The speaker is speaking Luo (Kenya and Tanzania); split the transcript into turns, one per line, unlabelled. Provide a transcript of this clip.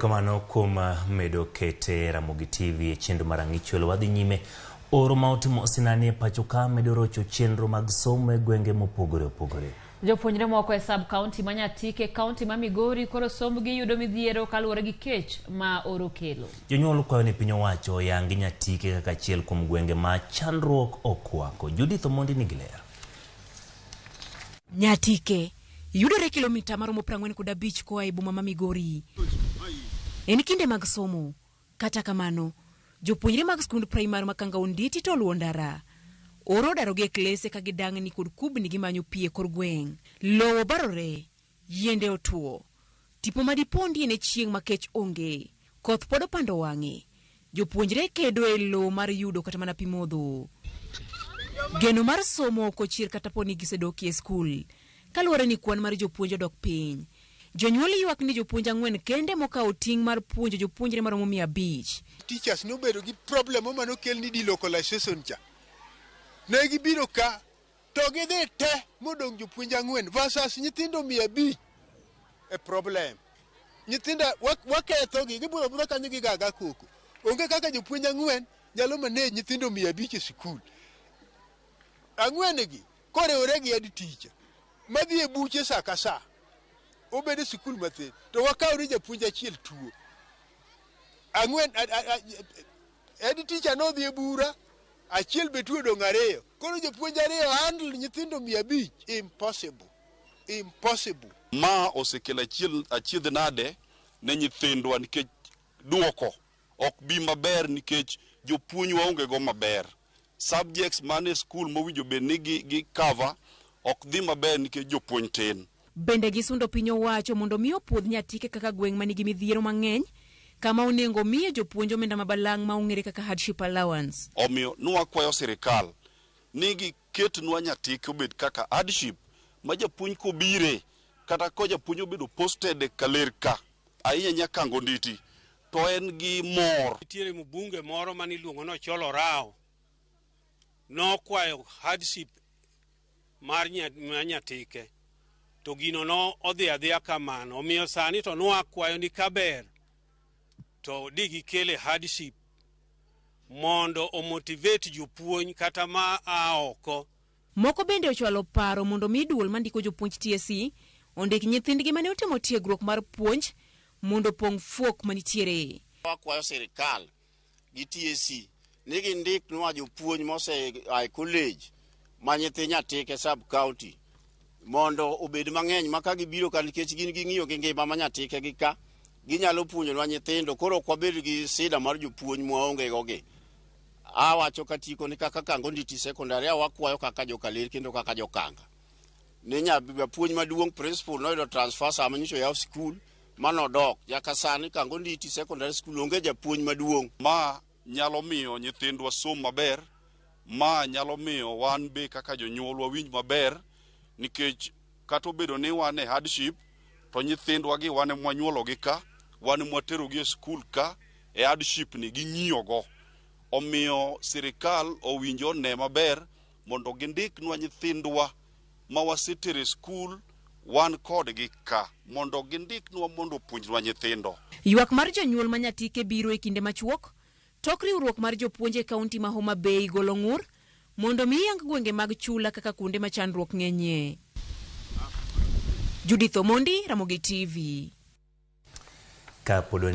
Erokamano kuom medo kete Ramogi TV e chenro marang'ichuelo wadhi nyime oro ma otimo sinani e pacho ka medo rocho chenro mag somo e gwenge mopogore opogore.
Jopuonjre moko e sub county ma Nyatike county ma Migori koro sombgi yudo midhiero kaluwore gi kech ma oro kelo.
Jonyuol kwayo ni piny owacho yangi Nyatike kaka achiel kuom gwenge ma chandruok okwako. Judith Omondi nigi ler.
Nyatike yudore kilomita maromo 45 koa e boma ma Migori. En kinde mag somo. Kata kamano, jopuonjre mag skund primary ma Kangaunditi to luwo ndara. Oro daroge klese ka gidang'ni kod kubni gimanyo pie kor gweng'. Lowo barore, yiende otuo. Tipo madipondi ene chieng' makech onge. Koth podo pando wang'e. Jopuonjre kedo e lowo mar yudo kata mana pi modho. Geno mar somo kochier kata poni gisedoki e skul. Kaluwore ni kwan mar jopuonjo dok piny. Jonyuol ywak ni jopuonj 4 kende mokawo ting' mar puonjo jopuonjre maromo 500.
Teachers no bedo gi problem mano kel ni delocalization cha. Ne gibiro ka to gidhi te modong jopuonj 4 versus nyithindo 500 e problem. Nyithindo waketho gi giburo bura kanyo gigaga koko. Onge kaka jopuonj 4 nyalo manage nyithindo 500 e skul. 4 gi korewore gi head teacher madhi e buche saa ka saa. Obede skul mathin to wakawri japuonj achiel tuo. 4 head teacher no dhi e bura achiel betuo dong 2. Koro jopuonj 2 handle nyithindo 500 impossible.
Ma osekelo achiedh nade ne nyithindwa nikech duoko ok bi maber nikech jopuonj waonge go maber. Subjects mane school mowinjo bed ni gi cover ok dhi maber nikech jopuonj tin.
Bende gisundo piny owacho mondo miyo puodh Nyatike kaka gweng' manigi midhiero mang'eny kama onengo miyo jopuonj omenda mabalang' ma ong'ere kaka hardship allowance.
Omiyo nwakwayo sirikal ni giketnwa Nyatike obed kaka hardship ma japuonj kobire kata ko japuonj obedo posted kaler ka ahinya Nyakangonditi to en gi mor.
Nitiere mbunge moro mani luongo no Cholo Rao nokwayo hardship mar Nyatike to gino no odhi adhiya kamano. Omiyo sani to nwakwayo ni kaber to digi kele hardship mondo omotivate jopuonj kata ma oko.
Moko bende ochwalo paro mondo mi duol mandiko jopuonj TSC ondik nyithindgi mane otimo tiegruok mar puonj mondo pong' fuok manitiere.
Wakwayo sirikal gi TSC ni gindik nwa jopuonj mose ai college ma nyithi Nyatike sub county mondo obed mang'eny maka gibiro ka nikech gin ging'iyo gi ngima ma Nyatike gi ka ginyalo puonjonwa nyithindo. Koro ok wabed gi sida mar jopuonj mwaonge gogi. Awacho katiko ni kaka Kangonditi secondary wakwayo kaka jokaler kendo kaka jokanga ne japuonj maduong' principal noyudo transfer sama nyiso yaw school manodok nyaka sani Kangonditi secondary school onge japuonj maduong'.
Ma nyalo miyo nyithindwa som maber, ma nyalo miyo wan be kaka jonyuol wawinj maber nikech kata obedo ni wan e hardship to nyithindwa gi wan mwanyuolo gi ka, wan mwatero gi e skul ka e hardship ni ging'iyo go. Omiyo sirikal owinjo ne maber mondo gindiknwa nyithindwa ma wasetere skul wan kod gi ka mondo gindiknwa mondo puonjnwa nyithindo.
Ywak mar jonyuol ma Nyatike biro e kinde machuok. Tok riwruok mar jopuonje e kaunti ma Homa Bay golo ng'ur mondo mi yang gwenge mag chula kaka kuonde ma chandruok ng'enyie. Judith Omondi, Ramogi TV.